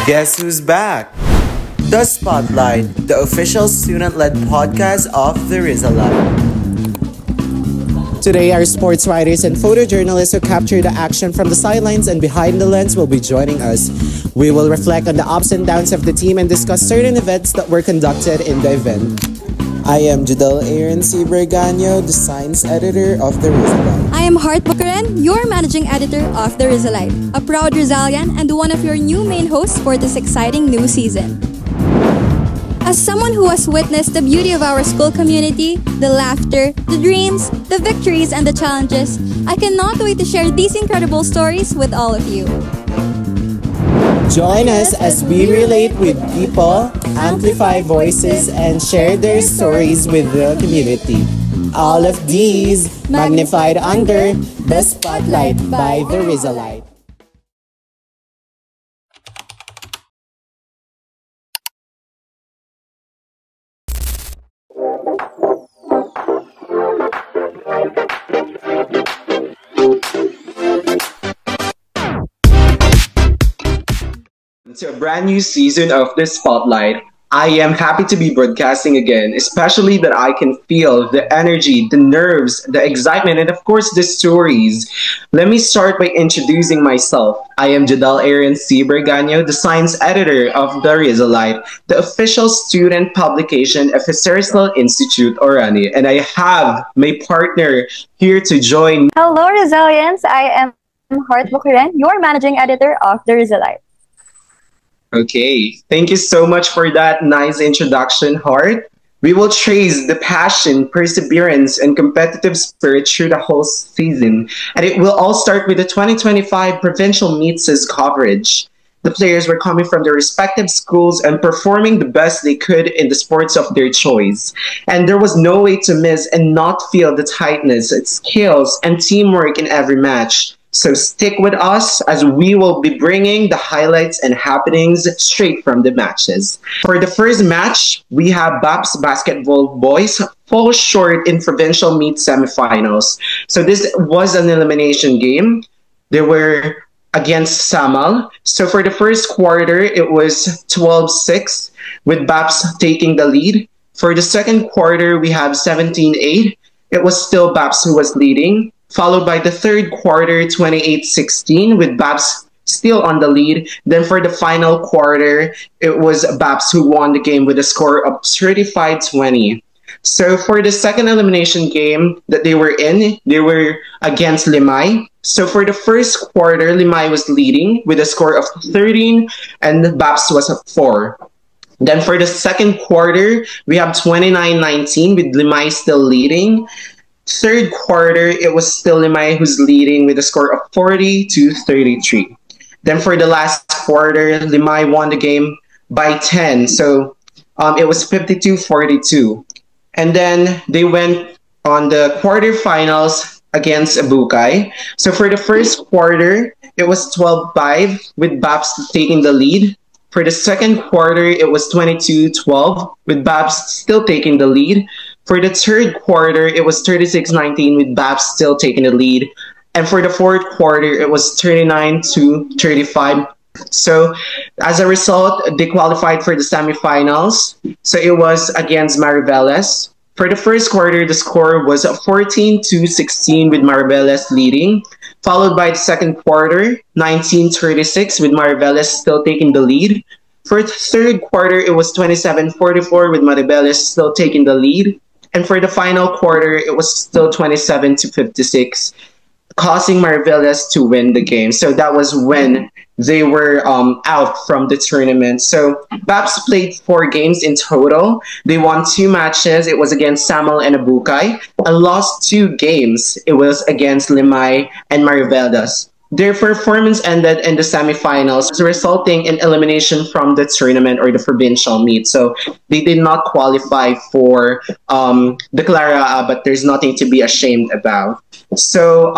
Guess who's back? The Spotlight, the official student-led podcast of the Rizalite. Today, our sports writers and photojournalists who capture the action from the sidelines and behind the lens will be joining us. We will reflect on the ups and downs of the team and discuss certain events that were conducted in the event. I am Jadel Aaron C. Berganyo, the science editor of the Rizalite. I am Hart Bukaren, your managing editor of the Rizalite, a proud Rizalian and one of your new main hosts for this exciting new season. As someone who has witnessed the beauty of our school community, the laughter, the dreams, the victories, and the challenges, I cannot wait to share these incredible stories with all of you. Join us as we relate with people, amplify voices, and share their stories with the community. All of these magnified under the Spotlight by the Rizalite. To a brand new season of the Spotlight. I am happy to be broadcasting again, especially that I can feel the energy, the nerves, the excitement, and of course the stories. Let me start by introducing myself. I am Jadel Aaron C. Berganyo, the science editor of the Rizalite, the official student publication of Historical Institute Orani, and I have my partner here to join. Hello, Rizalians. I am Hart Bukaren, your managing editor of the Rizalite. Okay, thank you so much for that nice introduction, Hart. We will trace the passion, perseverance, and competitive spirit through the whole season. And it will all start with the 2025 Provincial Meets coverage. The players were coming from their respective schools and performing the best they could in the sports of their choice. And there was no way to miss and not feel the tightness, skills, and teamwork in every match. So stick with us as we will be bringing the highlights and happenings straight from the matches. For the first match, we have BAPS Basketball Boys fall short in provincial meet semifinals. So this was an elimination game. They were against Samal. So for the first quarter, it was 12-6 with BAPS taking the lead. For the second quarter, we have 17-8. It was still BAPS who was leading, followed by the third quarter, 28-16, with BAPS still on the lead. Then for the final quarter, it was BAPS who won the game with a score of 35-20. So for the second elimination game that they were in, they were against Limay. So for the first quarter, Limay was leading with a score of 13, and BAPS was 4. Then for the second quarter, we have 29-19 with Limay still leading. Third quarter, it was still Limay who's leading with a score of 40-33. Then for the last quarter, Limay won the game by 10. So it was 52-42. And then they went on the quarterfinals against Abukay. So for the first quarter, it was 12-5 with BAPS taking the lead. For the second quarter, it was 22-12 with BAPS still taking the lead. For the third quarter, it was 36-19 with BAPS still taking the lead. And for the fourth quarter, it was 39-35. So as a result, they qualified for the semifinals. So it was against Mariveles. For the first quarter, the score was 14-16 with Mariveles leading, followed by the second quarter, 19-36 with Mariveles still taking the lead. For the third quarter, it was 27-44 with Mariveles still taking the lead. And for the final quarter, it was still 27-56, causing Mariveles to win the game. So that was when they were out from the tournament. So BAPS played 4 games in total. They won 2 matches. It was against Samal and Abukay, and lost 2 games. It was against Limay and Mariveles. Their performance ended in the semifinals, resulting in elimination from the tournament or the provincial meet. So they did not qualify for the Clara, but there's nothing to be ashamed about. So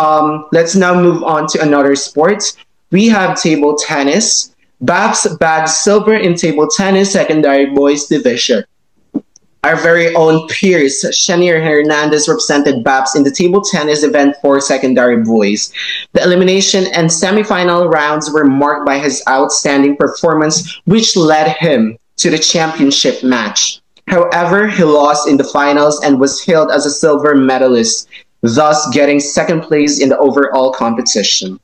let's now move on to another sport. We have table tennis. BAPS bagged silver in table tennis secondary boys division. Our very own Pierce Shanier Hernandez represented BAPS in the table tennis event for secondary boys. The elimination and semifinal rounds were marked by his outstanding performance, which led him to the championship match. However, he lost in the finals and was hailed as a silver medalist, thus getting second place in the overall competition.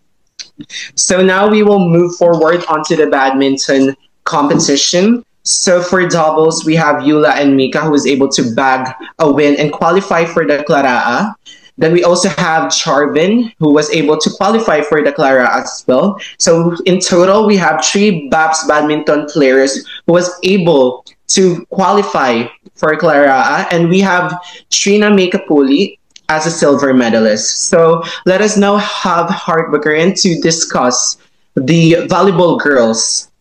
So now we will move forward onto the badminton competition. So for doubles, we have Yula and Mika who was able to bag a win and qualify for the Claraa. Then we also have Charvin who was able to qualify for the Clara as well. So in total, we have 3 BAPS badminton players who was able to qualify for Clara, and we have Trina Makapuli as a silver medalist. So let us now have Hart Bakaran to discuss the volleyball girls.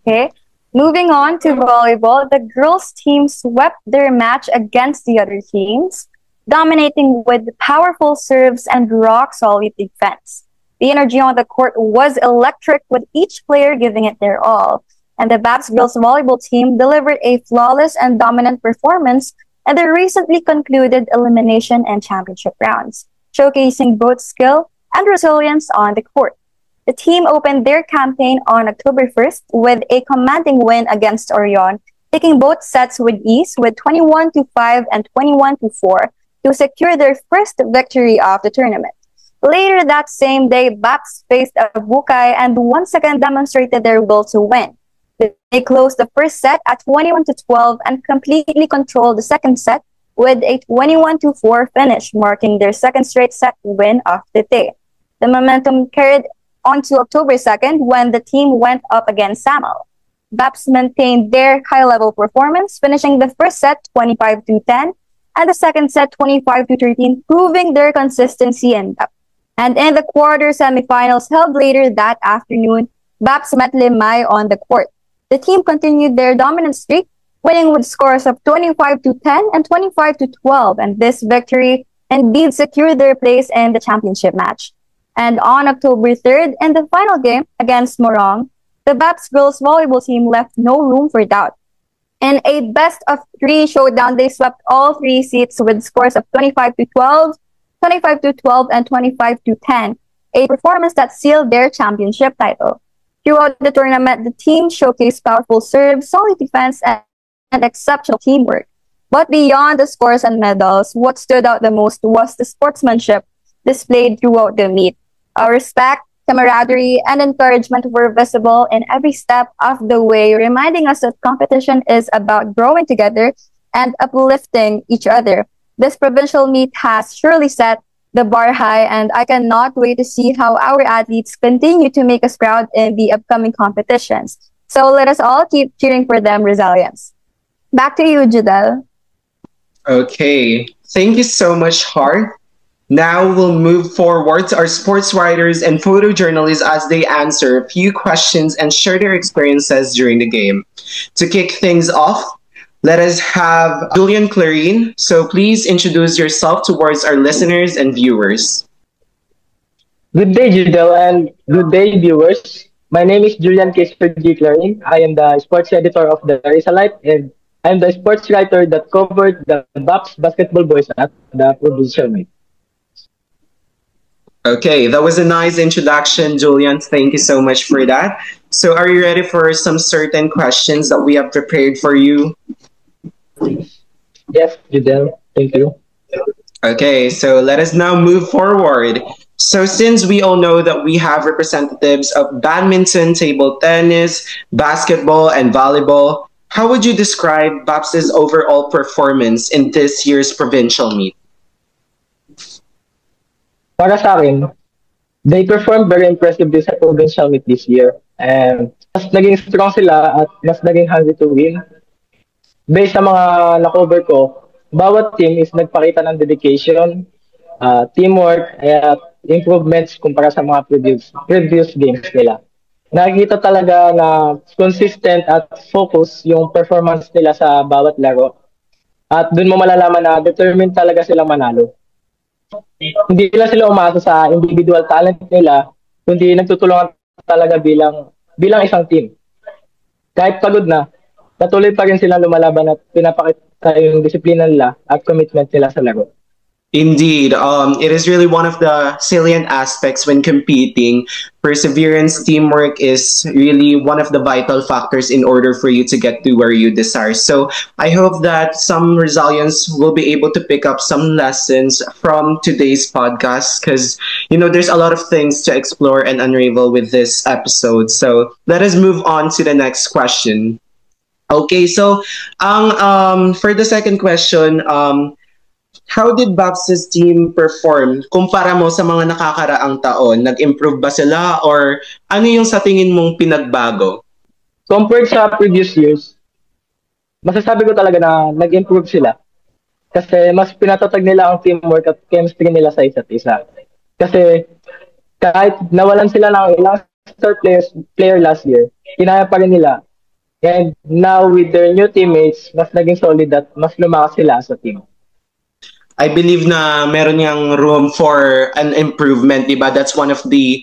Okay. Moving on to volleyball, the girls' team swept their match against the other teams, dominating with powerful serves and rock-solid defense. The energy on the court was electric, with each player giving it their all. And the BAPS girls volleyball team delivered a flawless and dominant performance in the recently concluded elimination and championship rounds, showcasing both skill and resilience on the court. The team opened their campaign on October 1st with a commanding win against Orion, taking both sets with ease with 21-5 and 21-4 to secure their first victory of the tournament. Later that same day, BAPS faced Bukai and once again demonstrated their will to win. They closed the first set at 21-12 and completely controlled the second set with a 21-4 finish, marking their second straight set win of the day. The momentum carried on to October 2nd when the team went up against Samal. BAPS maintained their high-level performance, finishing the first set 25-10 and the second set 25-13, proving their consistency and depth. And in the quarter semifinals held later that afternoon, BAPS met Limay on the court. The team continued their dominant streak, winning with scores of 25-10 and 25-12, and this victory indeed secured their place in the championship match. And on October 3rd, in the final game against Morong, the BAPS girls volleyball team left no room for doubt. In a best-of-3 showdown, they swept all 3 seats with scores of 25-12, 25-12, and 25-10, a performance that sealed their championship title. Throughout the tournament, the team showcased powerful serves, solid defense, and exceptional teamwork. But beyond the scores and medals, what stood out the most was the sportsmanship displayed throughout the meet. Our respect, camaraderie, and encouragement were visible in every step of the way, reminding us that competition is about growing together and uplifting each other. This provincial meet has surely set the bar high, and I cannot wait to see how our athletes continue to make us proud in the upcoming competitions. So let us all keep cheering for them resilience. Back to you, Judel. Okay, thank you so much, Hart. Now we'll move forward to our sports writers and photojournalists as they answer a few questions and share their experiences during the game. To kick things off, let us have Julian Clarine. So please introduce yourself towards our listeners and viewers. Good day, Judel, and good day, viewers. My name is Julian Kesper G. Clarine. I am the sports editor of the Rizalite, and I'm the sports writer that covered the BAPS basketball boys at the provincial meet. Okay, that was a nice introduction, Julian. Thank you so much for that. So are you ready for some certain questions that we have prepared for you? Yes, Judel. Thank you. Okay, so let us now move forward. So since we all know that we have representatives of badminton, table tennis, basketball, and volleyball, how would you describe BAPS's overall performance in this year's provincial meet? Para sa akin, they performed very impressively sa provincial meet this year. And mas naging strong sila at mas naging hungry to win. Based sa mga na-cover ko, bawat team is nagpakita ng dedication, teamwork, at improvements kumpara sa mga previous games nila. Nakikita talaga na consistent at focus yung performance nila sa bawat laro. At dun mo malalaman na determined talaga silang manalo. Hindi lang sila umasa sa individual talent nila, kundi nagtutulungan talaga bilang isang team. Kahit pagod na, patuloy pa rin silang lumalaban at pinapakita yung disiplina nila at commitment nila sa laro. Indeed, it is really one of the salient aspects when competing. Perseverance, teamwork is really one of the vital factors in order for you to get to where you desire. So I hope that some Rizalians will be able to pick up some lessons from today's podcast because, you know, there's a lot of things to explore and unravel with this episode. So let us move on to the next question. Okay, so for the second question, how did Babs' team perform kumpara mo sa mga nakakaraang taon? Nag-improve ba sila or ano yung sa tingin mong pinagbago? Compared sa previous years, masasabi ko talaga na nag-improve sila. Kasi mas pinatatag nila ang teamwork at chemistry nila sa isa't isa. Kasi kahit nawalan sila ng ilang star player last year, kinaya pa rin nila. And now with their new teammates, mas naging solid at mas lumakas sila sa team. I believe na meron yang room for an improvement, diba? That's one of the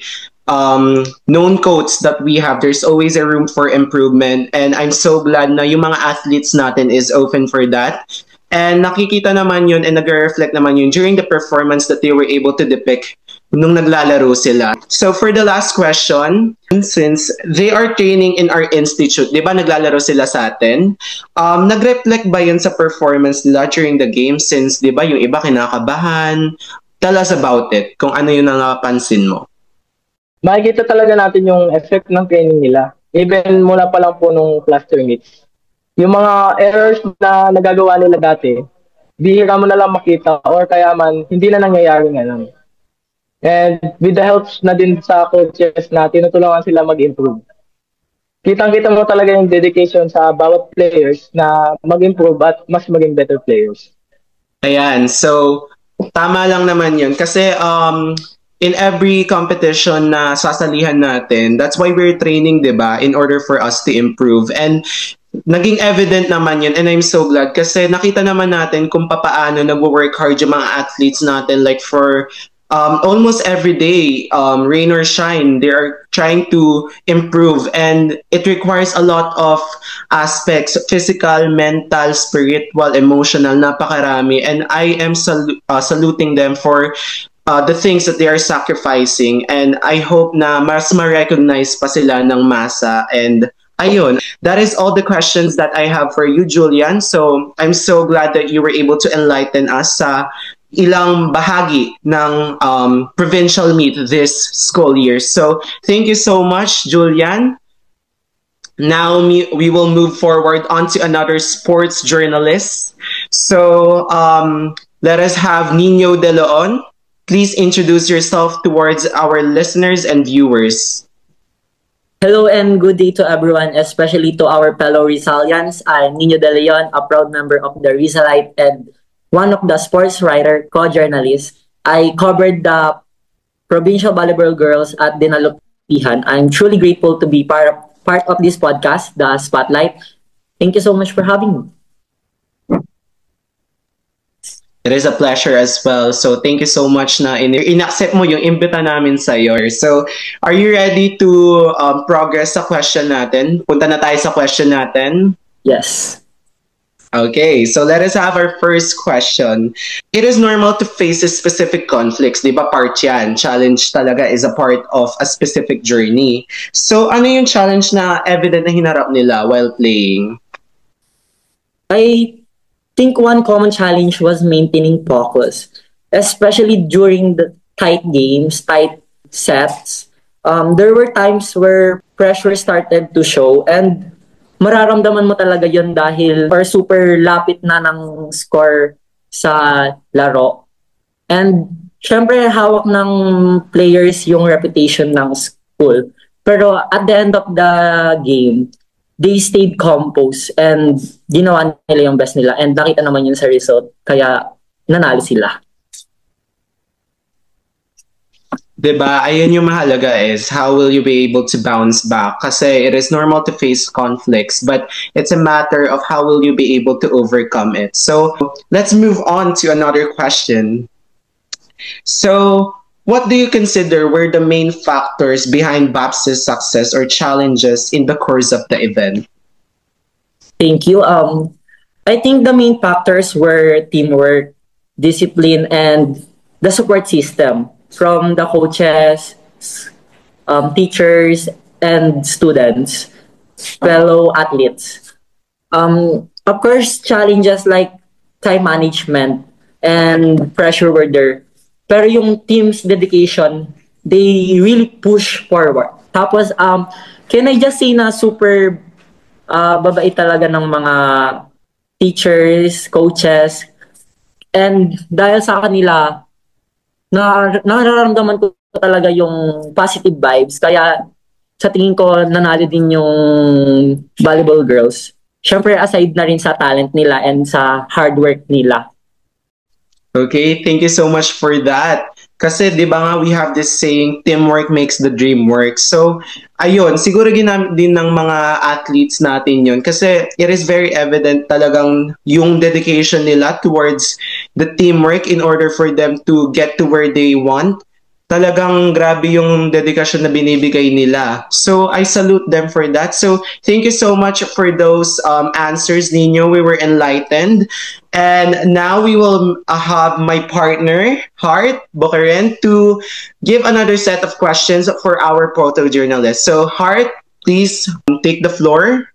known quotes that we have. There's always a room for improvement, and I'm so glad na yung mga athletes natin is open for that. And nakikita naman yun and nag-reflect naman yun during the performance that they were able to depict nung naglalaro sila. So for the last question, since they are training in our institute, di ba naglalaro sila sa atin? Nag-reflect ba yun sa performance nila during the game since di ba yung iba kinakabahan? Tell us about it, kung ano yung napansin mo. Makikita talaga natin yung effect ng training nila. Even mula pa lang po nung cluster meets. Yung mga errors na nagagawa nila dati, bihira mo na lang makita or kaya man hindi na nangyayari ngayon. And with the help na din sa coaches na tinutulungan sila mag-improve. Kitang-kita mo talaga yung dedication sa bawat players na mag-improve at mas maging better players. Ayan, so tama lang naman yun. Kasi in every competition na sasalihan natin, that's why we're training, diba? In order for us to improve. And naging evident naman yun and I'm so glad kasi nakita naman natin kung paano nag-work hard yung mga athletes natin like for almost every day, rain or shine, they are trying to improve and it requires a lot of aspects, physical, mental, spiritual, emotional, napakarami. And I am saluting them for the things that they are sacrificing and I hope na mas ma-recognize pa sila ng masa. And ayun, that is all the questions that I have for you, Julian. So I'm so glad that you were able to enlighten us sa ilang bahagi ng provincial meet this school year. So thank you so much, Julian. Now we will move forward on to another sports journalist. So let us have Nino De Leon. Please introduce yourself towards our listeners and viewers. Hello and good day to everyone, especially to our fellow Rizalians. I'm Nino De Leon, a proud member of the Rizalite and one of the sports writer, co-journalists. I covered the provincial volleyball girls at Dinalutihan. I'm truly grateful to be part of this podcast, The Spotlight. Thank you so much for having me. It is a pleasure as well. So thank you so much na in-accept mo yung imbita namin sa'yo. So are you ready to progress sa question natin? Punta na tayo sa question natin. Yes. Okay, so let us have our first question. It is normal to face a specific conflicts, di ba? Part yan. Challenge talaga is a part of a specific journey. So ano yung challenge na evident na hinarap nila while playing? I think one common challenge was maintaining focus, especially during the tight games, tight sets. There were times where pressure started to show and mararamdaman mo talaga yun dahil or super lapit na ng score sa laro. And syempre hawak ng players yung reputation ng school. Pero at the end of the game, they stayed composed and ginawa nila yung best nila. And nakita naman yun sa result. Kaya nanalo sila. Diba? Ayun yung mahalaga is how will you be able to bounce back? Kasi it is normal to face conflicts, but it's a matter of how will you be able to overcome it. So let's move on to another question. So what do you consider were the main factors behind Babs' success or challenges in the course of the event? Thank you. I think the main factors were teamwork, discipline, and the support system from the coaches, teachers, and students, fellow athletes. Of course, challenges like time management and pressure were there. Pero yung team's dedication, they really push forward. Tapos, can I just say na super babait talaga ng mga teachers, coaches, and dahil sa kanila, nararamdaman ko talaga yung positive vibes. Kaya sa tingin ko, nanalo din yung volleyball girls. Siyempre, aside na rin sa talent nila and sa hard work nila. Okay, thank you so much for that. Kasi di ba nga we have this saying, teamwork makes the dream work. So, ayun, siguro ginamit din ng mga athletes natin yun. Kasi it is very evident talagang yung dedication nila towards the teamwork in order for them to get to where they want. Talagang grabe yung dedikasyon na binibigay nila. So, I salute them for that. So, thank you so much for those answers, Nino. We were enlightened. And now we will have my partner, Hart Bukaren, to give another set of questions for our photojournalist. So, Hart, please take the floor.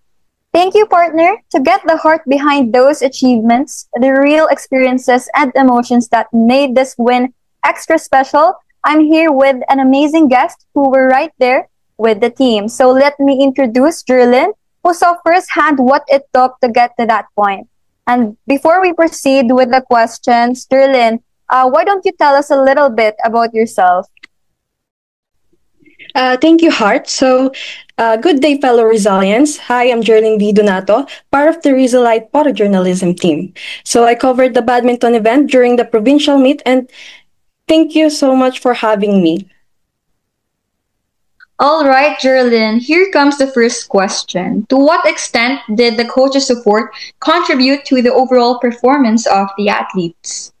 Thank you, partner. To get the heart behind those achievements, the real experiences and emotions that made this win extra special, I'm here with an amazing guest who were right there with the team. So let me introduce Jerlyn, who saw firsthand what it took to get to that point. And before we proceed with the questions, Jerlyn, why don't you tell us a little bit about yourself? Thank you, Hart. So, good day, fellow Resilience. Hi, I'm Jerlyn V. Donato, part of the Rizalite photojournalism team. So, I covered the badminton event during the provincial meet, and thank you so much for having me. All right, Jerlyn, here comes the first question. To what extent did the coach's support contribute to the overall performance of the athletes?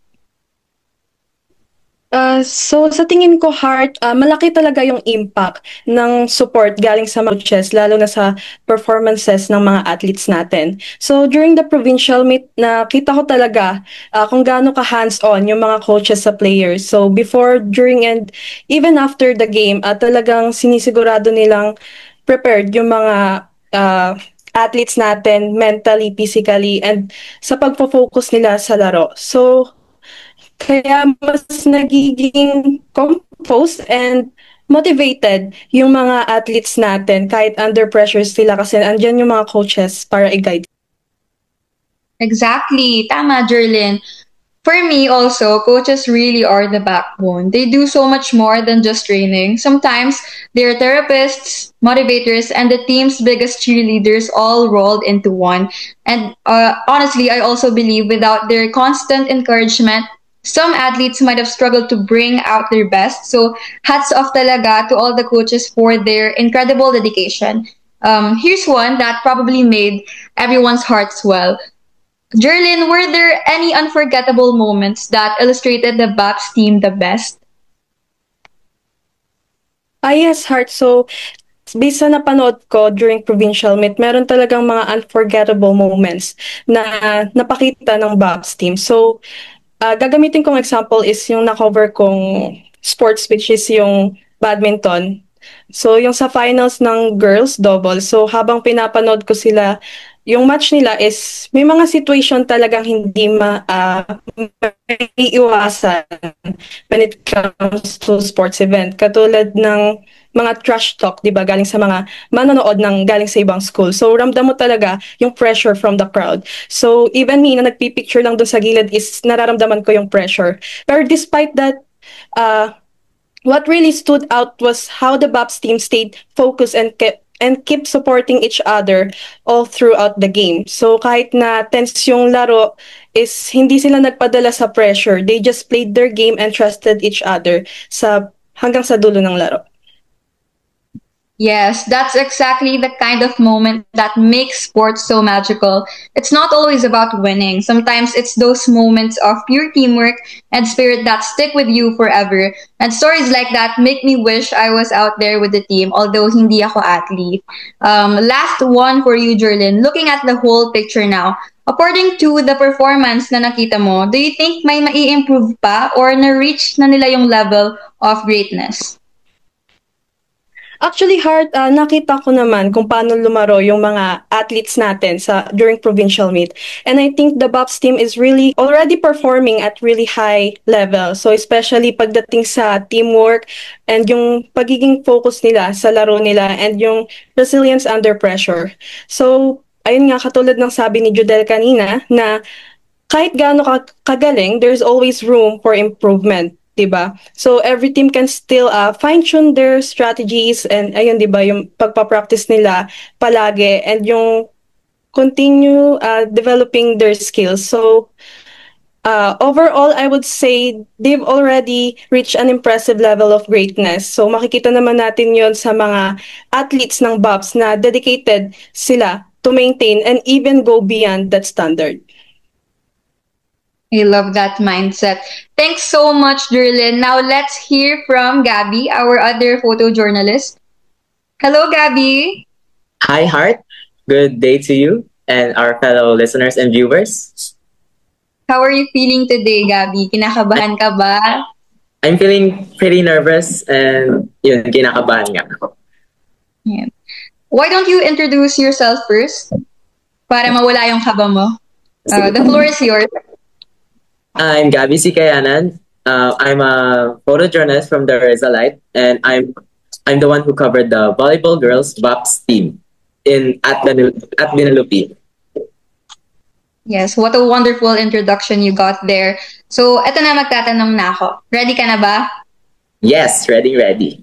So sa tingin ko, Hart, malaki talaga yung impact ng support galing sa mga coaches, lalo na sa performances ng mga athletes natin. So during the provincial meet, nakita ko talaga kung gaano ka hands-on yung mga coaches sa players. So before, during, and even after the game, talagang sinisigurado nilang prepared yung mga athletes natin mentally, physically, and sa pagpo-focus nila sa laro. So kaya mas nagiging composed and motivated yung mga athletes natin kahit under pressure sila kasi andyan yung mga coaches para i-guide. Exactly. Tama, Jerlyn. For me also, coaches really are the backbone. They do so much more than just training. Sometimes they're therapists, motivators, and the team's biggest cheerleaders all rolled into one. And honestly, I also believe without their constant encouragement, some athletes might have struggled to bring out their best. So hats off talaga to all the coaches for their incredible dedication. Here's one that probably made everyone's heart swell. Jerlyn, were there any unforgettable moments that illustrated the BAPS team the best? Yes, Hart. So, based sa napanood ko during provincial meet, meron talagang mga unforgettable moments na napakita ng BAPS team. So, gagamitin kong example is yung na-cover kong sports, which is yung badminton. So, yung sa finals ng girls double. So, habang pinapanood ko sila, yung match nila is may mga situation talagang hindi maiiwasan when it comes to sports event. Katulad ng mga trash talk, di ba, galing sa mga manonood ng galing sa ibang school. So, ramdam mo talaga yung pressure from the crowd. So, even me na nagpipicture lang doon sa gilid is nararamdaman ko yung pressure. Pero despite that, what really stood out was how the BAPS team stayed focused and keep supporting each other all throughout the game. So, kahit na tense yung laro, is hindi sila nagpadala sa pressure. They just played their game and trusted each other hanggang sa dulo ng laro. Yes, that's exactly the kind of moment that makes sports so magical. It's not always about winning. Sometimes it's those moments of pure teamwork and spirit that stick with you forever. And stories like that make me wish I was out there with the team, although hindi ako athlete. Last one for you, Jerlyn. Looking at the whole picture now, according to the performance na nakita mo, do you think may mai-improve pa or na-reach na nila yung level of greatness? Actually, Heart, nakita ko naman kung paano lumaro yung mga athletes natin during provincial meet. And I think the BOPS team is really already performing at really high level. So especially pagdating sa teamwork and yung pagiging focus nila sa laro nila and yung resilience under pressure. So ayun nga, katulad ng sabi ni Judel kanina na kahit gaano kagaling, there's always room for improvement. Diba? So every team can still fine-tune their strategies and ayun, diba, yung pagpa-practice nila palagi and yung continue developing their skills. So overall, I would say they've already reached an impressive level of greatness. So makikita naman natin yon sa mga athletes ng BOPS na dedicated sila to maintain and even go beyond that standard. I love that mindset. Thanks so much, Jerlyn. Now let's hear from Gabby, our other photojournalist. Hello, Gabby. Hi, Heart. Good day to you and our fellow listeners and viewers. How are you feeling today, Gabby? Kinakabahan ka ba? I'm feeling pretty nervous and yun, kinakabahan nga ako. Yeah. Why don't you introduce yourself first? Para mawala yung kaba mo. The floor is yours. I'm Gabby Sikayanan. I'm a photojournalist from the Rizalite, and I'm the one who covered the volleyball girls BOPS team at Binalupi. Yes, what a wonderful introduction you got there. So, eto na, magtatanong na ako. Ready ka na ba? Yes, ready.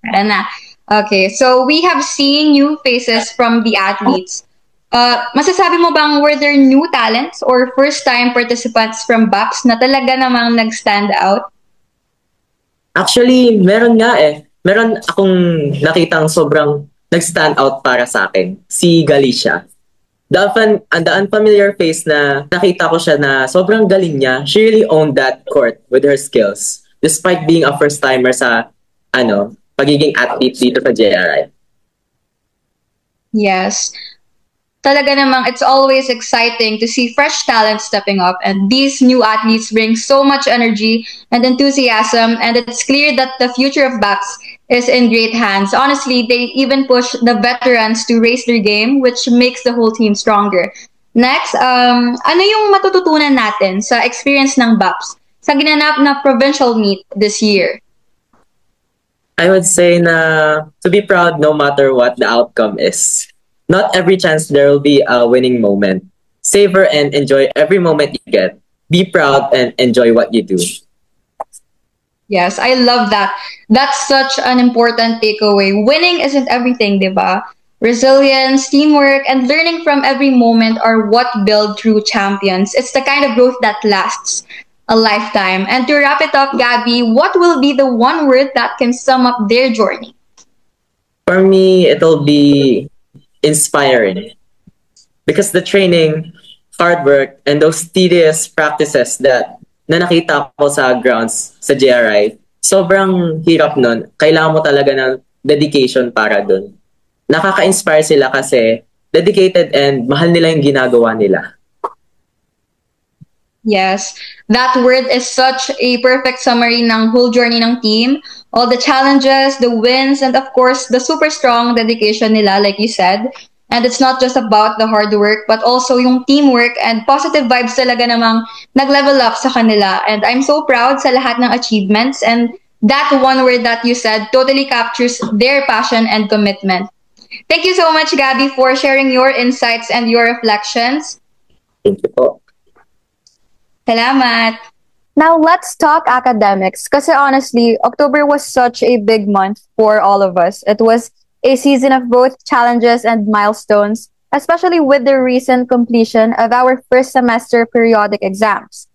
Tara na. Okay, so we have seen new faces from the athletes. Masasabi mo bang were there new talents or first-time participants from BOPS na talaga namang nag-stand out? Actually, meron nga eh. Meron akong nakitang sobrang nag-stand out para sa akin. Si Galicia. The unfamiliar face na nakita ko siya na sobrang galing niya. She really owned that court with her skills. Despite being a first-timer sa pagiging athlete dito sa JRI. Yes. Talaga namang it's always exciting to see fresh talent stepping up, and these new athletes bring so much energy and enthusiasm, and it's clear that the future of BOPS is in great hands. Honestly, they even push the veterans to raise their game, which makes the whole team stronger. Next, ano yung matututunan natin sa experience ng BOPS sa ginanap na provincial meet this year? I would say na to be proud no matter what the outcome is. Not every chance there will be a winning moment. Savor and enjoy every moment you get. Be proud and enjoy what you do. Yes, I love that. That's such an important takeaway. Winning isn't everything, diba? Resilience, teamwork, and learning from every moment are what build true champions. It's the kind of growth that lasts a lifetime. And to wrap it up, Gabby, what will be the one word that can sum up their journey? For me, it'll be inspiring. Because the training, hard work, and those tedious practices na nakita ko sa grounds sa JRI, sobrang hirap nun. Kailangan mo talaga ng dedication para dun. Nakaka-inspire sila kasi dedicated and mahal nila yung ginagawa nila. Yes, that word is such a perfect summary ng whole journey ng team. All the challenges, the wins, and of course, the super strong dedication nila, like you said. And it's not just about the hard work, but also yung teamwork and positive vibes talaga namang nag-level up sa kanila. And I'm so proud sa lahat ng achievements. And that one word that you said totally captures their passion and commitment. Thank you so much, Gabby, for sharing your insights and your reflections. Thank you po. Salamat. Now let's talk academics. Kasi honestly, October was such a big month for all of us. It was a season of both challenges and milestones, especially with the recent completion of our first semester periodic exams.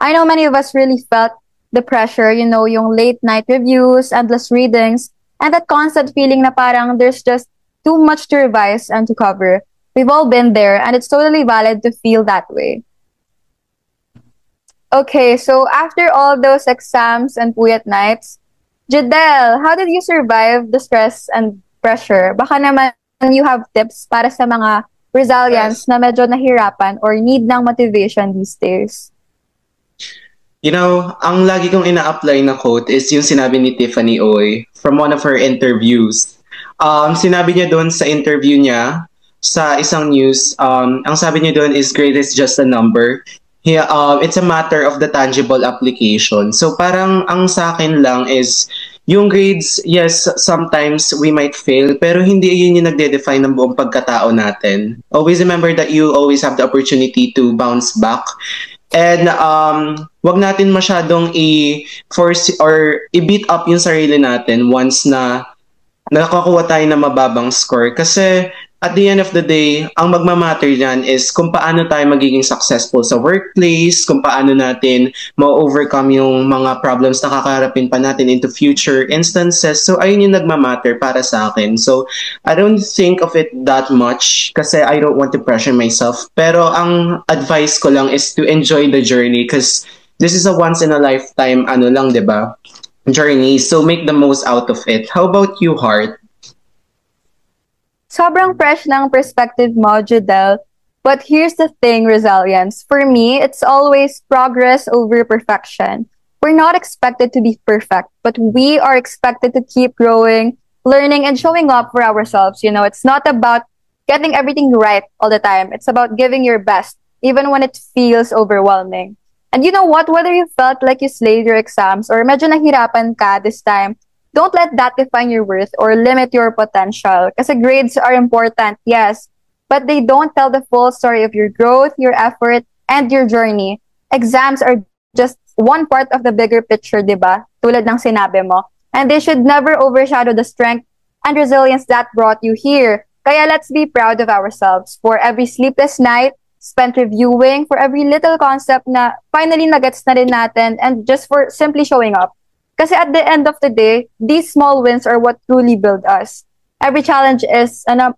I know many of us really felt the pressure, yung late night reviews, endless readings, And that constant feeling na parang there's just too much to revise and to cover. We've all been there, and it's totally valid to feel that way. Okay, so after all those exams and puyat nights, Jadel, how did you survive the stress and pressure? Baka naman you have tips para sa mga Rizalians na medyo nahirapan or need ng motivation these days. You know, ang lagi kong ina-apply na quote is yung sinabi ni Tiffany Oy from one of her interviews. Sinabi niya doon sa interview niya sa isang news, ang sabi niya doon is grade is just a number. It's a matter of the tangible application. So parang ang sa akin lang is yung grades, yes, sometimes we might fail, pero hindi yun yung nagde-define ng buong pagkatao natin. Always remember that you always have the opportunity to bounce back. And wag natin masyadong i-force or i-beat up yung sarili natin once na nakakuha tayo ng mababang score. Kasi at the end of the day, ang magmamatter dyan is kung paano tayo magiging successful sa workplace, kung paano natin ma-overcome yung mga problems na kakaharapin pa natin into future instances. So, ayun yung nagmamatter para sa akin. So, I don't think of it that much kasi I don't want to pressure myself. Pero ang advice ko lang is to enjoy the journey because this is a once-in-a-lifetime diba? Journey. So, make the most out of it. How about you, Heart? Sobrang fresh ng perspective mo, Jadel. But here's the thing, Resilience. For me, it's always progress over perfection. We're not expected to be perfect, but we are expected to keep growing, learning, and showing up for ourselves. You know, it's not about getting everything right all the time. It's about giving your best, even when it feels overwhelming. And you know what? Whether you felt like you slayed your exams or medyo nahirapan ka this time, don't let that define your worth or limit your potential. Kasi grades are important, yes, but they don't tell the full story of your growth, your effort, and your journey. Exams are just one part of the bigger picture, diba? Tulad ng sinabi mo. And they should never overshadow the strength and resilience that brought you here. Kaya let's be proud of ourselves for every sleepless night spent reviewing, for every little concept na finally nagets na rin natin, and just for simply showing up. Kasi at the end of the day, these small wins are what truly build us. Every challenge is an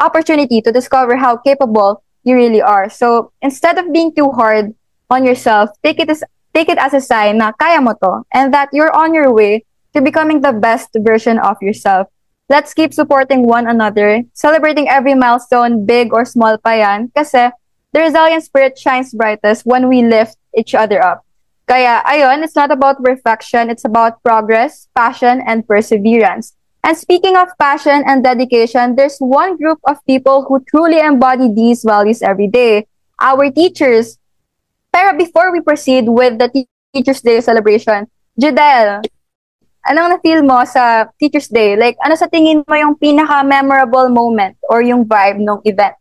opportunity to discover how capable you really are. So instead of being too hard on yourself, take it as a sign na kaya mo to and that you're on your way to becoming the best version of yourself. Let's keep supporting one another, celebrating every milestone, big or small pa yan, kasi the resilient spirit shines brightest when we lift each other up. Kaya, ayun, it's not about perfection, it's about progress, passion, and perseverance. And speaking of passion and dedication, there's one group of people who truly embody these values every day, our teachers. Pero before we proceed with the Teachers' Day celebration, Jadel, anong na-feel mo sa Teachers' Day? Like, ano sa tingin mo yung pinaka-memorable moment or yung vibe ng event?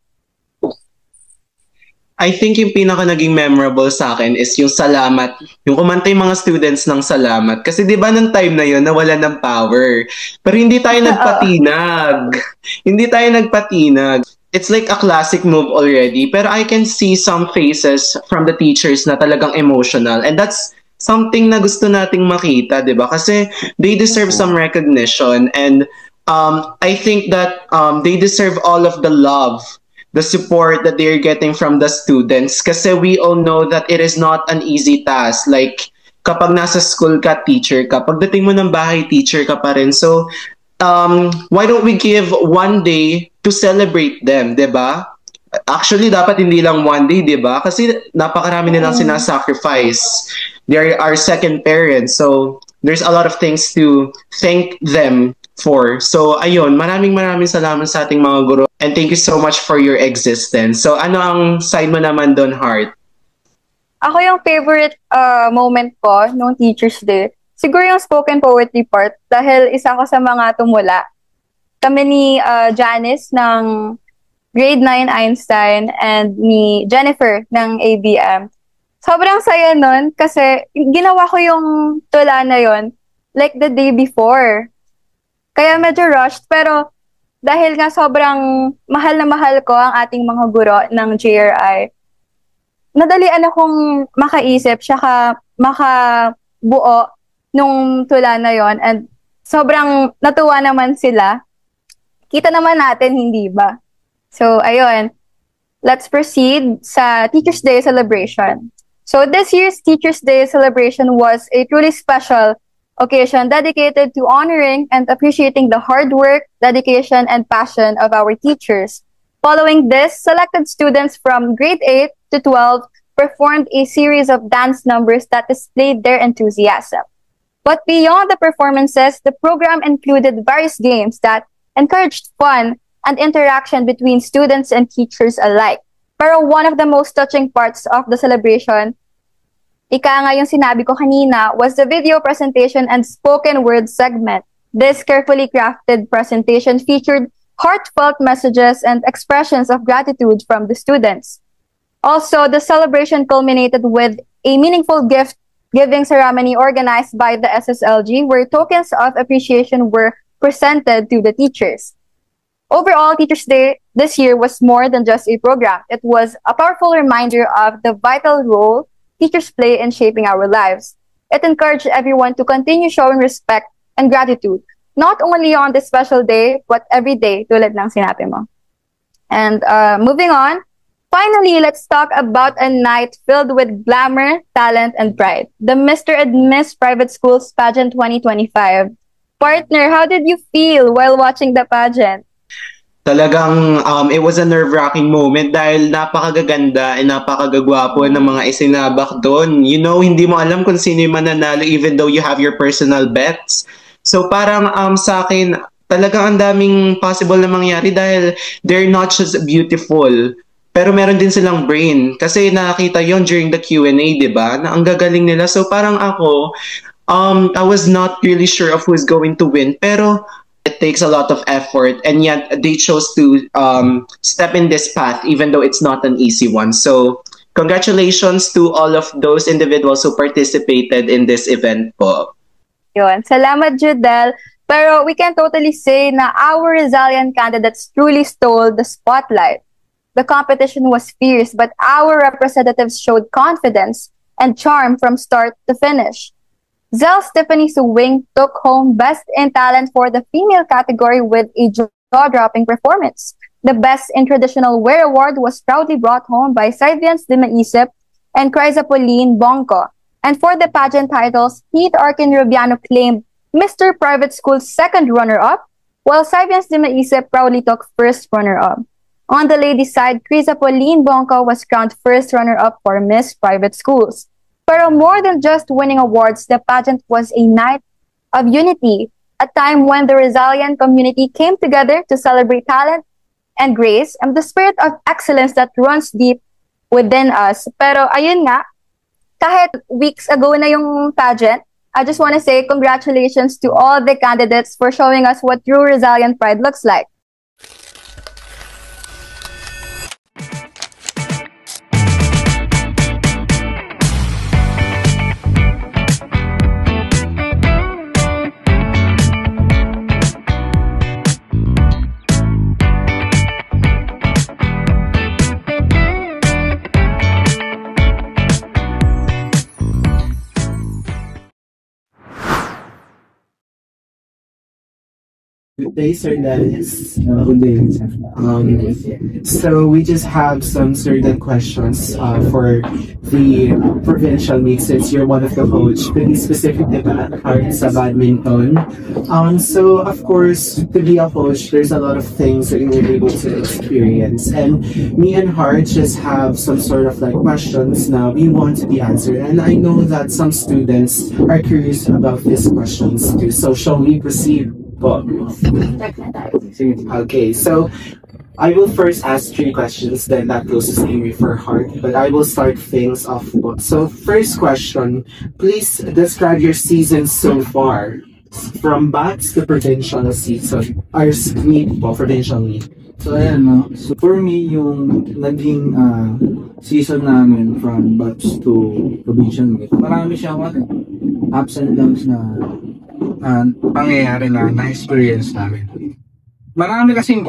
I think yung pinaka naging memorable sa akin is yung salamat. Yung kumanta yung mga students ng salamat. Kasi di ba nung time na yun, nawala ng power. Pero hindi tayo nagpatinag. Hindi tayo nagpatinag. It's like a classic move already. Pero I can see some faces from the teachers na talagang emotional. And that's something na gusto nating makita, di ba? Kasi they deserve some recognition. And I think that they deserve all of the love, the support that they're getting from the students. Kasi we all know that it is not an easy task. Like, kapag nasa school ka, teacher ka. Pagdating mo ng bahay, teacher ka pa rin. So, why don't we give one day to celebrate them, diba? Actually, dapat hindi lang one day, diba? Kasi napakarami nilang sinasacrifice. They are our second parents. So, there's a lot of things to thank them for. So, ayun, maraming salamat sa ating mga guro. And thank you so much for your existence. So, ano ang side mo naman doon, Heart? Ako yung favorite moment ko nung Teacher's Day, siguro yung spoken poetry part dahil isa ko sa mga tumula. Kami ni Janice ng grade 9 Einstein and ni Jennifer ng ABM. Sobrang saya nun kasi ginawa ko yung tula na yon like the day before. Kaya medyo rushed, pero dahil nga sobrang mahal na mahal ko ang ating mga guro ng JRI, nadalian akong makaisip, saka makabuo nung tula na yon. And sobrang natuwa naman sila. Kita naman natin, hindi ba? So, ayun. Let's proceed sa Teachers' Day celebration. So, this year's Teachers' Day celebration was a truly special occasion dedicated to honoring and appreciating the hard work, dedication, and passion of our teachers. Following this, selected students from grade 8 to 12 performed a series of dance numbers that displayed their enthusiasm. But beyond the performances, the program included various games that encouraged fun and interaction between students and teachers alike. Pero one of the most touching parts of the celebration, ika nga yung sinabi ko kanina, was the video presentation and spoken word segment. This carefully crafted presentation featured heartfelt messages and expressions of gratitude from the students. Also, the celebration culminated with a meaningful gift-giving ceremony organized by the SSLG, where tokens of appreciation were presented to the teachers. Overall, Teachers' Day this year was more than just a program. It was a powerful reminder of the vital role teachers play in shaping our lives. It encouraged everyone to continue showing respect and gratitude, not only on this special day, but every day, tulad ng sinabi mo. And moving on, finally, let's talk about a night filled with glamour, talent, and pride. The Mr. and Miss Private Schools Pageant 2025. Partner, how did you feel while watching the pageant? Talagang it was a nerve-wracking moment dahil napakagaganda and napakagagwapo ng mga isinabak doon. You know, hindi mo alam kung sino yung mananalo even though you have your personal bets. So parang sa akin, talagang ang daming possible na mangyari dahil they're not just beautiful, pero meron din silang brain. Kasi nakakita yon during the Q&A, di ba? Na ang gagaling nila. So parang ako, I was not really sure of who's going to win, pero it takes a lot of effort, and yet they chose to step in this path, even though it's not an easy one. So congratulations to all of those individuals who participated in this event po. Yun. Salamat, Judel. Pero we can totally say na our Rizalian candidates truly stole the spotlight. The competition was fierce, but our representatives showed confidence and charm from start to finish. Zell Stephanie Suwing took home Best in Talent for the female category with a jaw-dropping performance. The Best in Traditional Wear award was proudly brought home by Saivians de Maisip and Crisapoline Bongko. And for the pageant titles, Heath Arkin Rubiano claimed Mr. Private School's second runner-up, while Saivians de Maisip proudly took first runner-up. On the ladies' side, Crisapoline Bongko was crowned first runner-up for Miss Private Schools. Pero more than just winning awards, the pageant was a night of unity, a time when the Rizalian community came together to celebrate talent and grace and the spirit of excellence that runs deep within us. Pero ayun nga, kahit weeks ago na yung pageant, I just want to say congratulations to all the candidates for showing us what true Rizalian pride looks like. Good day, Sir Dennis. Good day. So we just have some certain questions for the provincial meet, since you're one of the coach. Pretty specific about sa badminton. So of course, to be a coach, there's a lot of things that you're able to experience. And me and Hart just have some sort of like questions now we want to be answered. And I know that some students are curious about these questions too. So shall we proceed? Okay, so I will first ask 3 questions, then that goes to Amy for Hart, but I will start things off. So first question, please describe your season so far, from BATS to provincial season, or meet po, provincial meet. So ayan, no? So for me, yung naging season namin from BATS to provincial meet, marami siyang ups and downs na pangyayari na experience namin. Marami kasing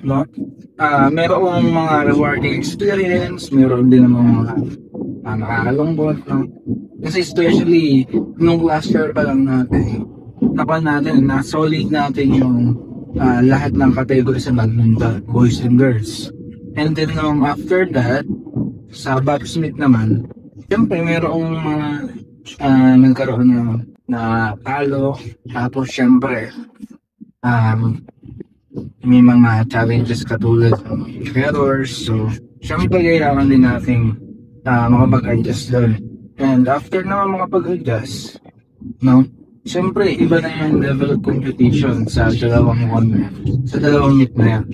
no? Merong mga rewarding experience, meron din mga nakakalungkot, no? Kasi especially nung last year pa lang natin, na-solid natin yung lahat ng category sa badminton, boys and girls. And then after that, sa backsmith naman, siyempre merong mga nagkaroon na talo. Tapos siyempre, may mga challenges katulad ng errors. So, siyempre kailangan din nating makapag-adjust doon. And after naman makapag-adjust, siyempre, iba na yung level of competition sa dalawang meet na yan.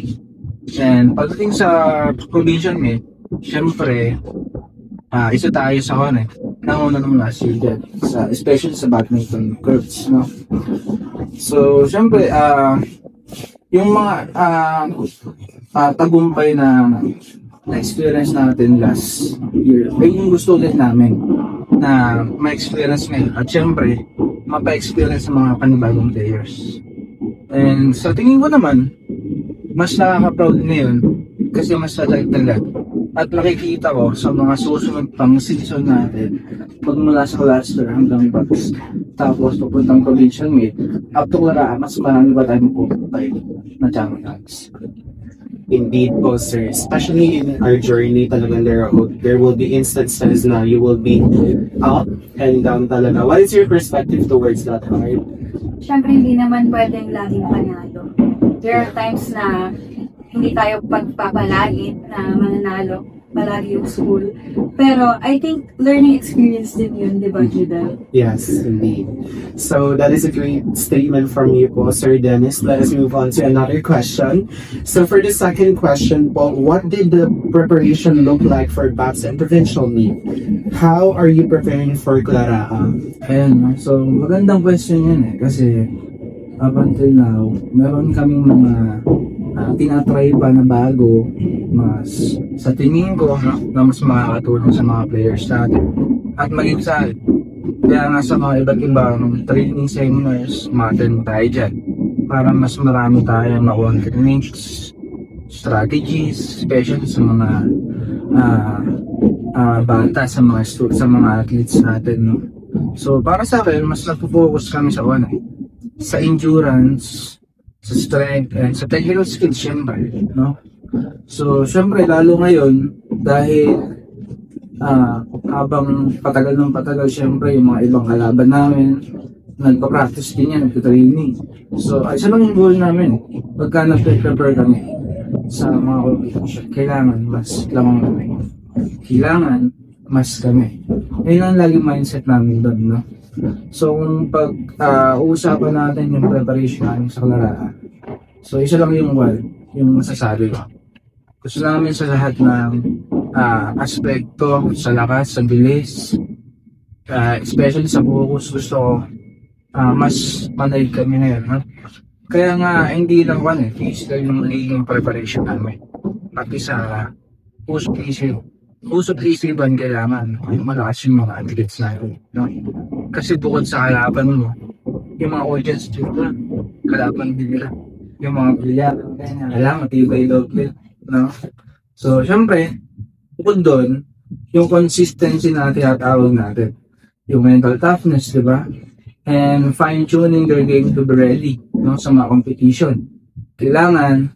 And pagdating sa provincial meet, siyempre, isa tayo sa nauna nung last year din, especially sa badminton courts, So, siyempre, yung mga tagumpay na experience natin last year, ay yung gusto ulit namin na ma-experience ngayon. At siyempre, mapa-experience sa mga panibagong players. And sa tingin ko naman, mas nakaka-proud ngayon kasi mas talag-talag. At nakikita ko sa mga susunod pang season natin, magmula sa cluster hanggang box, tapos papuntang provincial meet, up to Clara, mas marami ba tayong pupuntay na champions. Indeed po, sir. Especially in our journey talaga, there will be instances na you will be up and down talaga. What is your perspective towards that, Hart? Siyempre, hindi naman pwedeng laging panalo. There are times na hindi tayo pagpapalagi na mananalo palagi yung school. Pero I think learning experience din yun, di ba, Judel? Yes, indeed. So that is a great statement from you po, Sir Dennis. Let us move on to another question. So for the second question po, what did the preparation look like for BAPS and provincial meet? How are you preparing for Clara? Ayun, so magandang question yan kasi up until now, meron kaming mga tinatry pa na bago, mas sa tingin ko na mas makakatulong sa mga players natin at maging sa kaya nga sa mga iba't ibang training seminars ma-attend tayo dyan para mas marami tayong na-confidence strategies, especially sa mga bata, sa mga athletes natin, So para sa akin, mas nagpo-focus kami sa endurance, sa strength, and sa technical skills, syempre, So, syempre, lalo ngayon, dahil habang patagal ng patagal, syempre, yung mga ibang kalaban namin, nagpa-practice din yan, nagpa-training. So, isa lang yung goal namin, pagka nag-prepare kami sa mga competition, kailangan mas lamang kami. Kailangan mas kami. Ayun ang laging mindset namin doon, So, kung pag-uusapan natin yung preparation namin sa Clara, so isa lang yung masasabi ko. Gusto namin sa lahat ng aspekto, sa lakas, sa bilis, especially sa focus, gusto ko mas manaig kami ngayon. Kaya nga, hindi lang physical yung magiging preparation namin. Pati sa puso't isipan kailangan malakas yung mga athletes natin. Kasi bukod sa kalaban mo, yung mga audience dito, kalaban din nila. Yung mga pilya, kailangan matibay doble. So, syempre, bukod doon, yung consistency na tinatawag natin. Yung mental toughness, di ba? And fine-tuning their game to be ready sa mga competition. Kailangan,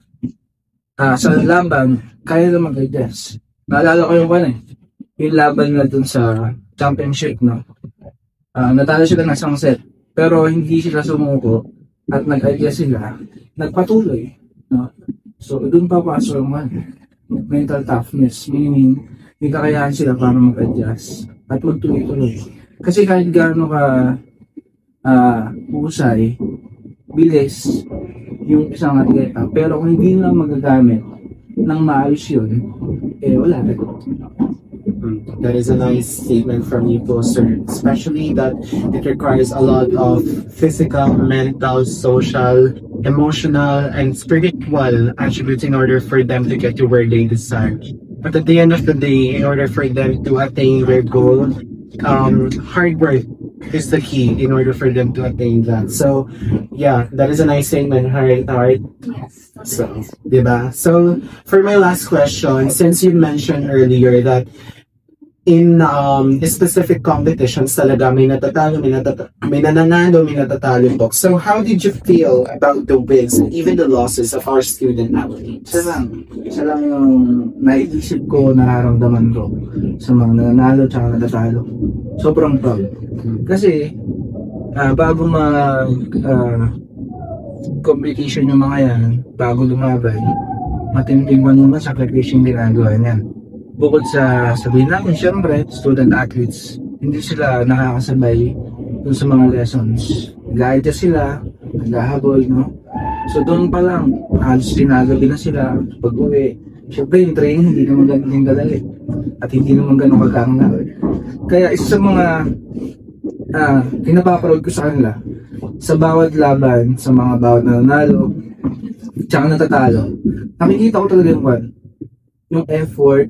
sa laban, kaya na mag-adjust. Naalala ko yung laban na dun sa championship, natalo sila ng isang set, pero hindi sila sumuko at nag-adjust sila, nagpatuloy. So, dun papasok yung mental toughness, meaning may kakayahan sila para mag-adjust at magtuloy-tuloy. Kasi kahit gaano ka husay, bilis yung isang atleta, pero kung hindi nila magagamit ng maayos yun, wala na. That is a nice statement from you, sir. Especially that it requires a lot of physical, mental, social, emotional, and spiritual attributes in order for them to get to where they desire. But at the end of the day, in order for them to attain their goal, hard work is the key in order for them to attain that. So, yeah, that is a nice statement, right? Yes. So, diba? So, for my last question, since you mentioned earlier that in specific competitions talaga may natatalo, may nananalo, may natatalo po. So how did you feel about the wins and even the losses of our student athletes? Isa lang yung naiisip ko, nararamdaman ko sa mga nananalo at natatalo. Sobrang proud. Kasi bago competition yung mga yan, bago lumaban, matinding naman sakripisyo yung ginagawa niyan. Bukod sa sabihin namin, syempre, student athletes, hindi sila nakakasabay dun sa mga lessons. Nag-a-adjust sila, nag-ahabol, no? So doon pa lang, halos sinagabi na sila pag-uwi. Syempre yung training, hindi naman ganun kadali. At hindi naman ganun kaganga. Kaya isa sa mga pinapaproud ko sa kanila, sa bawat laban, sa mga bawat nanalo, tsaka natatalo, nakikita ko talaga yung effort,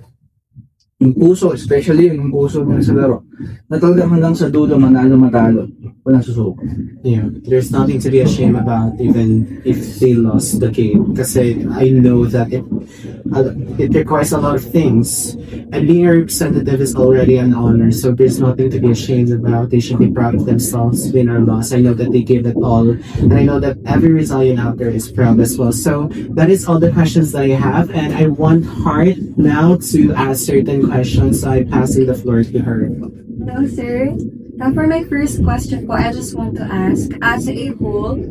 yung puso, especially yung puso nila sa laro, na talagang hanggang sa dulo, manalo, matalo, walang susuko. Yeah, there's nothing to be ashamed about even if they lost the game. Kasi I know that it requires a lot of things. And being a representative is already an honor, so there's nothing to be ashamed about. They should be proud of themselves, win or loss. I know that they gave it all, and I know that every Rizalian out there is proud as well. So that is all the questions that I have, and I want Heart now to ask certain questions, so I'm passing the floor to her. Hello, sir. For my first question po, I just want to ask, as a whole,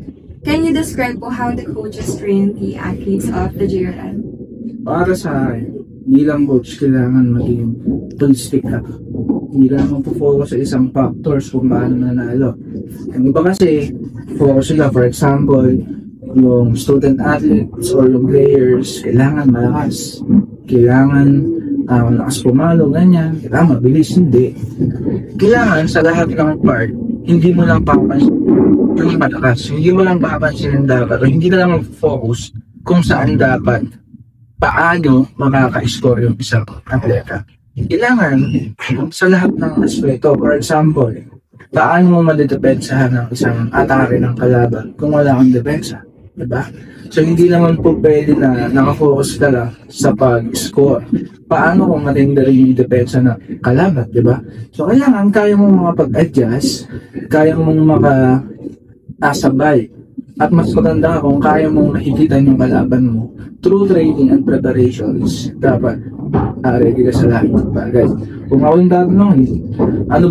can you describe po how the coaches train the athletes of the JRM? Para sa akin, bilang coach, kailangan maging holistic ka. Hindi lang mag-focus sa isang factors kung paano nanalo. Yung iba kasi, focus sila, for example, yung student athletes or yung players, kailangan malakas. Kailangan malakas pumalo, ganyan. Kailangan mabilis, hindi. Kailangan sa lahat ng part, hindi mo lang papansin yung malakas. Hindi mo lang papansin yung dapat. O hindi ka lang mag-focus kung saan dapat paano makaka-score yung isang atleta. Kailangan sa lahat ng aspeto. For example, paano mo madedepensahan ng isang atake ng kalaban kung wala kang depensa? Diba? So hindi naman po pwede na nakafocus ka lang sa pag-score. Paano kung matinda rin yung depensa ng kalaban? Diba? So kailangan kaya mong makapag-adjust, kaya mong makasabay. At mas maganda kung kaya mong nakikita yung kalaban mo through training and preparations. Dapat ready ka sa lahat ng bagay. Kung ako yung tatanungin, ano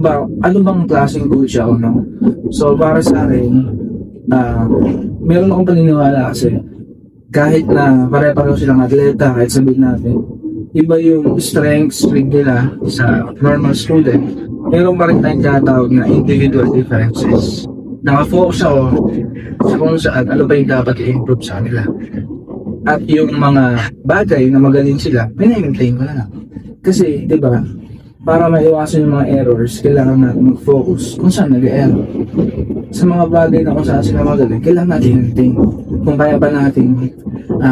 bang klaseng coach ako, no? So para sa akin, meron akong paniniwala kasi kahit na pare-pareho silang atleta, kahit sabihin natin, iba yung strengths nila sa normal student, meron pa rin tayong tinatawag na individual differences. Nakafocus ako sa kung saan ano ba yung dapat i-improve sa kanila. At yung mga bagay na magaling sila, pinag-maintain ko na lang. Kasi, di ba, para maiwasan yung mga errors, kailangan natin mag-focus kung saan nag-error. Sa mga bagay na kung saan sila magaling, kailangan natin i-maintain. Kung kaya pa natin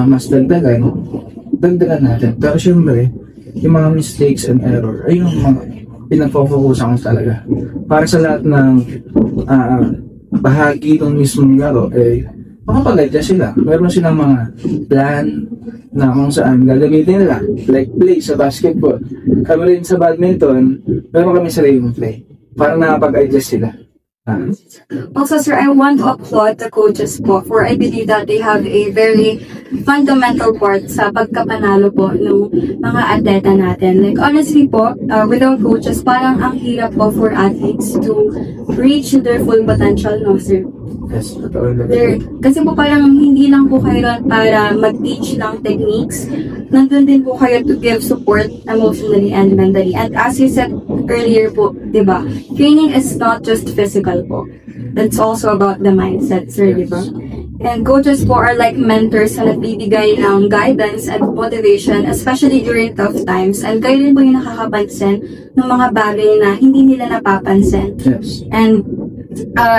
mas dagdagan natin. Pero syempre, yung mga mistakes and error, ay yung mga pinag-focusan ko talaga. Para sa lahat ng bahagi ng mismong laro, makapag-adjust sila. Meron silang mga plan na kung saan gagamitin nila. Like play sa basketball. Kami rin sa badminton, meron kami sariling play. Para nakapag-adjust sila. Also, sir, I want to applaud the coaches po for I believe that they have a very fundamental part sa pagkapanalo po ng mga atleta natin. Like, honestly po, without coaches, parang ang hirap po for athletes to reach their full potential, no, sir? Yes, totoo na. Kasi po parang hindi lang po kayo ron para mag-teach ng techniques. Nandun din po kayo to give support emotionally and mentally. And as you said earlier po, di ba, training is not just physical po. It's also about the mindset, sir, di ba? And coaches po are like mentors na nagbibigay ng guidance and motivation, especially during tough times. And kayo rin po yung nakakapansin ng mga bagay na hindi nila napapansin. Yes. And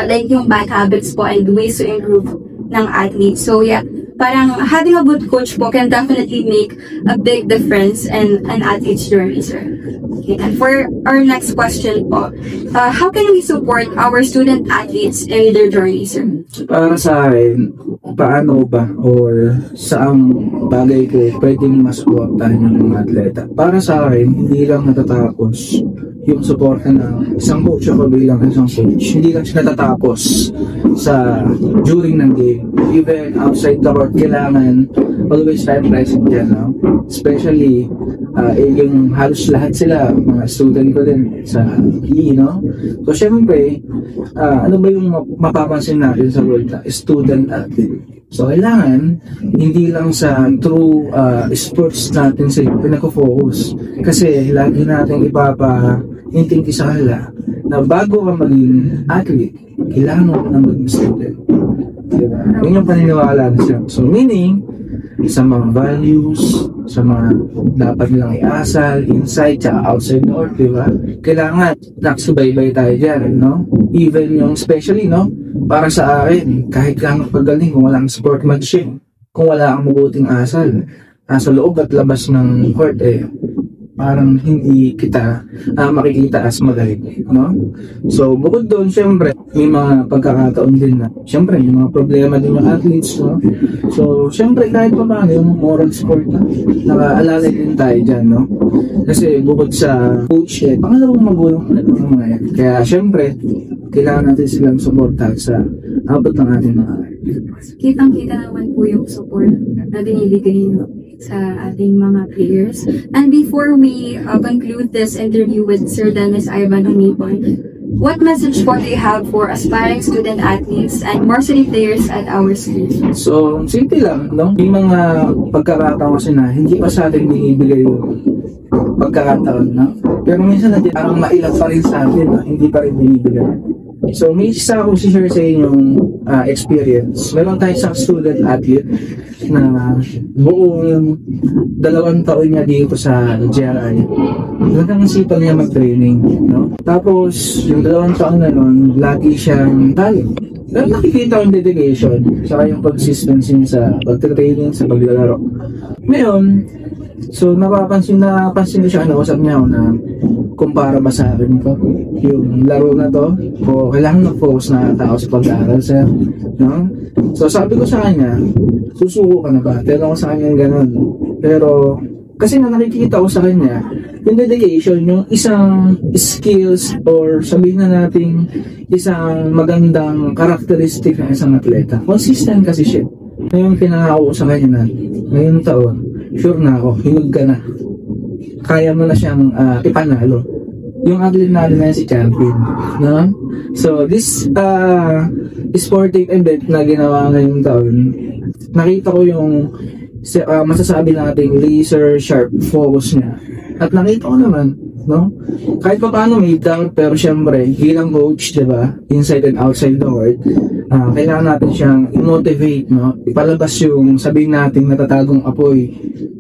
like yung bad habits po and ways to improve ng athletes. So yeah, parang having a good coach po can definitely make a big difference in an athlete's journey, sir. Okay, and for our next question po, how can we support our student athletes in their journey, sir? Para sa akin, paano ba or saang bagay ko pwedeng masuportahan ng mga atleta. Para sa akin, hindi lang natatapos yung suporta ng isang coach o bilang isang coach. Hindi lang siya natatapos sa during ng game. Even outside the court, kailangan always time present dyan, no? Especially, yung halos lahat sila, mga student ko din sa PE, no? So, syempre, ano ba yung mapapansin natin sa world na student athlete? So, kailangan, hindi lang sa true sports natin sa pinaka-focus. Kasi, lagi natin intindi sa kanila na bago ka maging athlete, kailangan mo na maging student. Diba? Yun yung paniniwala na siya. So, meaning, sa mga values, sa mga dapat nilang iasal, inside, tsaka outside the court, diba? Kailangan nakasubaybay tayo dyan, no? Even yung especially, no? Para sa akin, kahit kang pagaling, kung walang sportsmanship, kung wala kang mabuting asal, nasa loob at labas ng court, parang hindi kita makikita as magaling, no? So, bukod doon, syempre, may mga pagkakataon din na, syempre, yung mga problema din ng athletes, no? So, syempre, kahit pa paano, yung moral support na, nakaalala din tayo dyan, no? Kasi, bukod sa coach, pangalawang magulang na mga yan. Kaya, syempre, kailangan natin silang supportan sa abot ng ating mga Kitang-kita naman po yung support na binibigay nyo sa ating mga players. And before we conclude this interview with Sir Dennis Ivan Umipon, what message po do you have for aspiring student athletes and varsity players at our school? So, simple lang, no? Yung mga pagkakataon kasi na hindi pa sa atin binibigay yung pagkakataon, no? Pero minsan natin parang mailang pa rin sa atin, no? Hindi pa rin binibigay. So, may isa akong share sa inyong experience. Meron tayo isang student athlete na buong 2 taon niya dito sa GRI. Talagang sipag niya mag-training, no? Tapos, yung 2 taon na nun, lagi siyang talent. Pero nakikita yung dedication, saka yung consistency niya sa pag-training, sa paglalaro. Ngayon, so napapansin ko siya, nausap niya ako na kumpara ba sa akin ko yung laro na to o kailangan mag-focus na tao sa pag-aaral, sir, no? So sabi ko sa kanya, susuko ka na ba? Pero ako sa kanya gano'n. Pero kasi na nakikita ko sa kanya yung dedication, yung isang skills or sabihin na natin isang magandang characteristic ng isang atleta. Consistent kasi siya. Ngayon pinangako ko sa kanya na ngayong taon, sure na ako, hinug ka na. Kaya mo na siyang ipanalo. Yung athlete natin na si champion, no? So, this sporting event na ginawa ngayong taon, nakita ko yung masasabi nating laser sharp focus niya. At nakita ko naman, no? Kahit pa paano may doubt, pero syempre, bilang coach, diba? Inside and outside the court, kailangan natin siyang i-motivate, no? Ipalabas yung sabihin nating natatagong apoy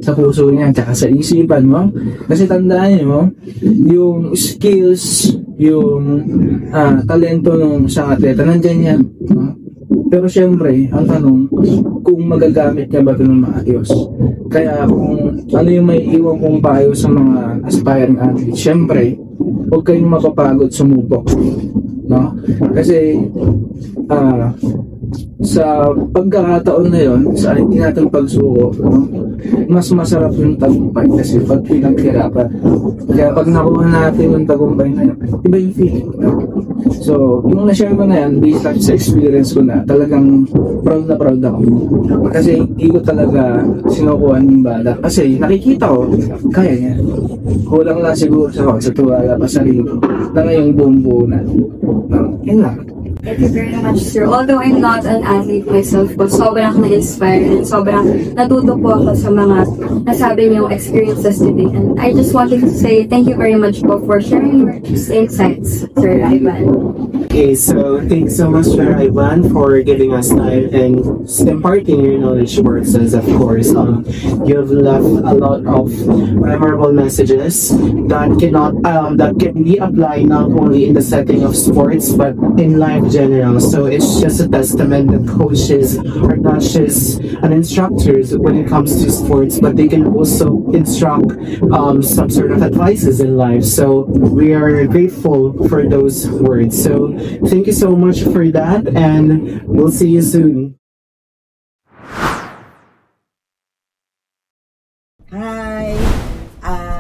sa puso niya, tsaka sa isipan mo. Kasi tandaan niyo, yung skills, yung talento ng isang atleta, nandyan yan, no? Pero syempre, ang tanong, kung magagamit niya ba ito ng maayos. Kaya kung ano yung may iwan kong payo sa mga aspiring athletes, syempre, huwag kayong mapapagod sumubok, no? Kasi, sa pagkakataon na yon, sa hindi natin pagsuko, no? Mas masarap yung tagumpay kasi pag pinaghirapan. Kaya pag nakuha natin yung tagumpay na yun, iba yung feeling, no? So, yung na-share ko na yan, based on sa experience ko na, talagang proud na proud ako. Kasi hindi ko talaga sinukuhan yung bala. Kasi nakikita ko, kaya niya. Kulang lang siguro sa tuwala pa sarili na ngayong buong na. Yun lang. Thank you very much, sir. Although I'm not an athlete myself po, sobrang na-inspire and sobrang natuto po ako sa mga nasabi niyong experiences today. And I just wanted to say thank you very much po for sharing your insights, Sir Ivan. Okay, so thanks so much, Sir Ivan, for giving us time and imparting your knowledge towards us, of course. You've left a lot of memorable messages that can be applied not only in the setting of sports, but in life general. So it's just a testament that coaches are not just instructors when it comes to sports, but they can also instruct some sort of advices in life. So we are grateful for those words. So thank you so much for that, and we'll see you soon. Hi!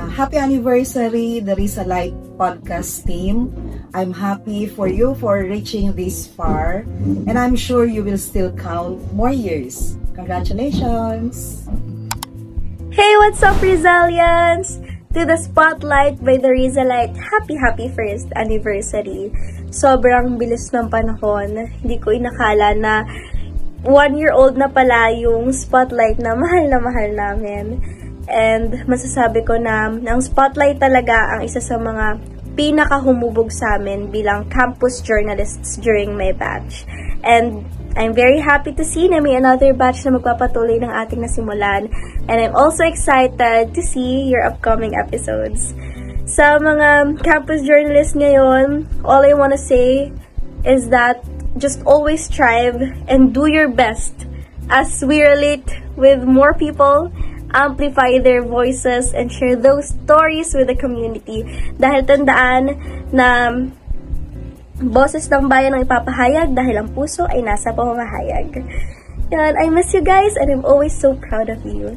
Happy anniversary, the Rizalite podcast team. I'm happy for you for reaching this far, and I'm sure you will still count more years. Congratulations! Hey, what's up, Rizalians? To the Spotlight by the Rizalite, happy first anniversary. Sobrang bilis ng panahon. Hindi ko inakala na 1-year-old na pala yung Spotlight na mahal namin. And masasabi ko na ang Spotlight talaga ang isa sa mga pinakahumubog sa amin bilang campus journalists during my batch. And I'm very happy to see na may another batch na magpapatuloy ng ating nasimulan. And I'm also excited to see your upcoming episodes. Sa mga campus journalists ngayon, all I wanna say is that just always strive and do your best as we relate with more people, amplify their voices, and share those stories with the community. Dahil tandaan na boses ng bayan ang ipapahayag dahil ang puso ay nasa pamamahayag. Yan, I miss you guys and I'm always so proud of you.